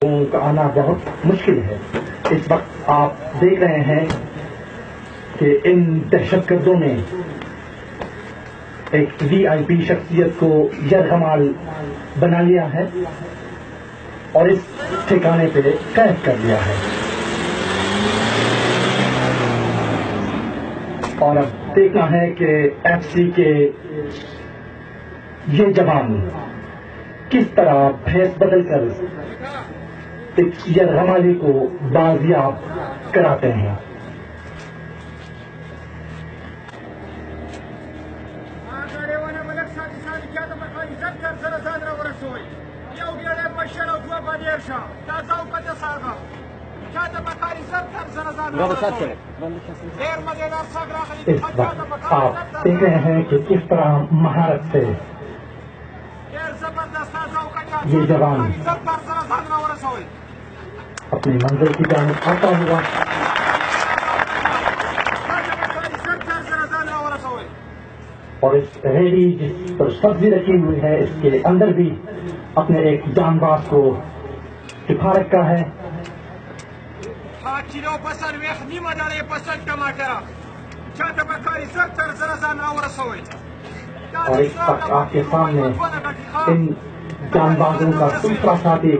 لوگوں کا آنا بہت مشکل ہے. اس وقت آپ دیکھ رہے ہیں کہ ان دہشت گردوں نے ایک VIP شخصیت کو یرغمال بنا لیا ہے اور اس ٹھکانے پہ قید کر لیا ہے. اور اب دیکھنا ہے کہ FC کے یہ جوان کس طرح بھیس بدل کر یرغمالی کو بازیاب کراتے ہیں. اس وقت آپ دیکھ رہے ہیں کہ کس طرح مہارت سے یہ جوان اپنی منزل کی جانب آتا ہوا اور اس ریڑھی جس پر سبزی رکھی ہوئی ہے اس کے اندر بھی اپنے ایک جان باز کو چھپا رکھا ہے. اور اس وقت آپ کے سامنے ان جان بازوں کا دوسرا ساتھی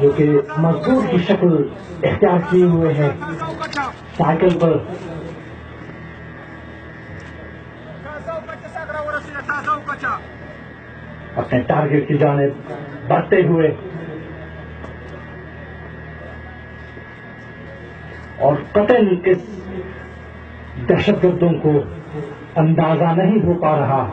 جو کہ مزدور کی شکل اختیار کیے ہوئے ہیں سائیکل پر اپنے ٹارگیٹ کی جانب بڑھتے ہوئے اور قطعاً اس دہشت گردوں کو اندازہ نہیں ہو پا رہا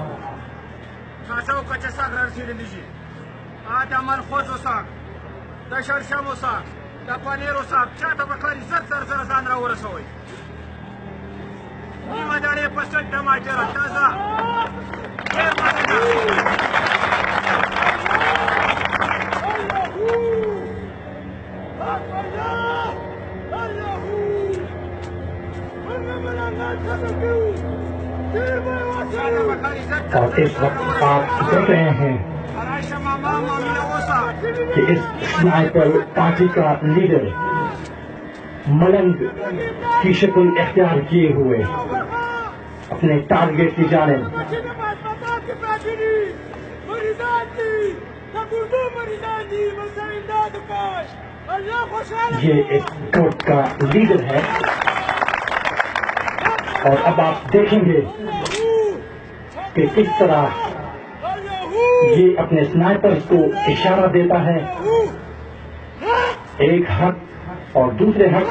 اور اس وقت آپ دیکھ رہے ہیں کہ اس سنائپر پارٹی کا لیڈر ملنگ کی شکل اختیار کیے ہوئے اپنے ٹارگیٹ کی جانب یہ ایک گروپ کا لیڈر ہے. اور اب آپ دیکھیں گے کہ کس طرح یہ اپنے سنائپرز کو اشارہ دیتا ہے ایک ہاتھ اور دوسرے ہاتھ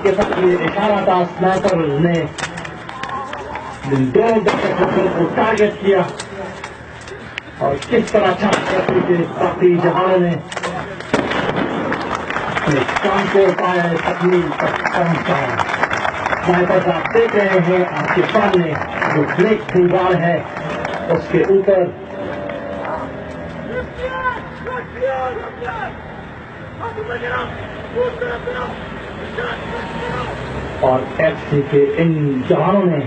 کے ساتھ یہ اشارہ تھا. سنائپر نے دو دہشت گردوں کو ٹارگیٹ کیا اور کس طرح چھاپی کے باقی جوانوں نے اپنے کام کو پایا تکمیل تک پہنچایا. سنائپر آپ دیکھ رہے ہیں آپ کے سامنے جو بلیک دیوار ہے اس کے اوپر اور FC کے ان جوانوں نے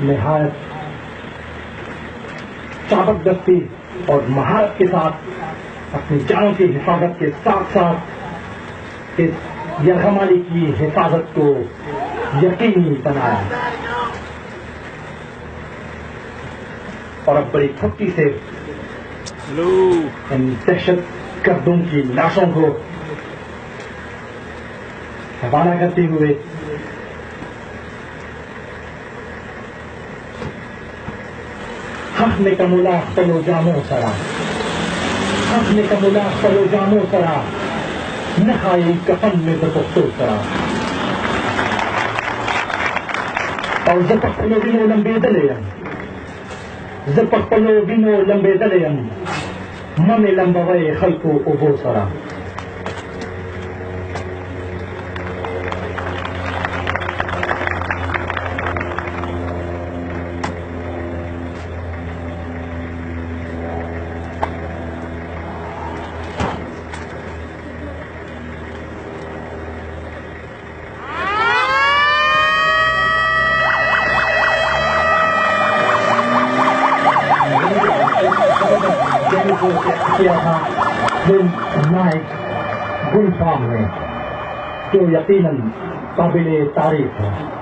نہایت چابک دستی اور مہارت کے ساتھ اپنی جانوں کی حفاظت کے ساتھ ساتھ اس یرغمالی کی حفاظت کو یقینی بنایا اور اب بڑی پھٹی سے ان دہشت گردوں کی لاشوں کو حوالہ کرتے ہوئے حق نے کمولا پلو جامو سرا حق نے کمولا پلو جامو سرا نہائی کفن میں بپختو سرا اور زپک پلو بینو لمبے دلیم زپک پلو بینو لمبے دلیم من لمبوے خلقو ابو سرا. کیا تھا نائک گل فام میں جو یقیناً قابل تعریف ہے.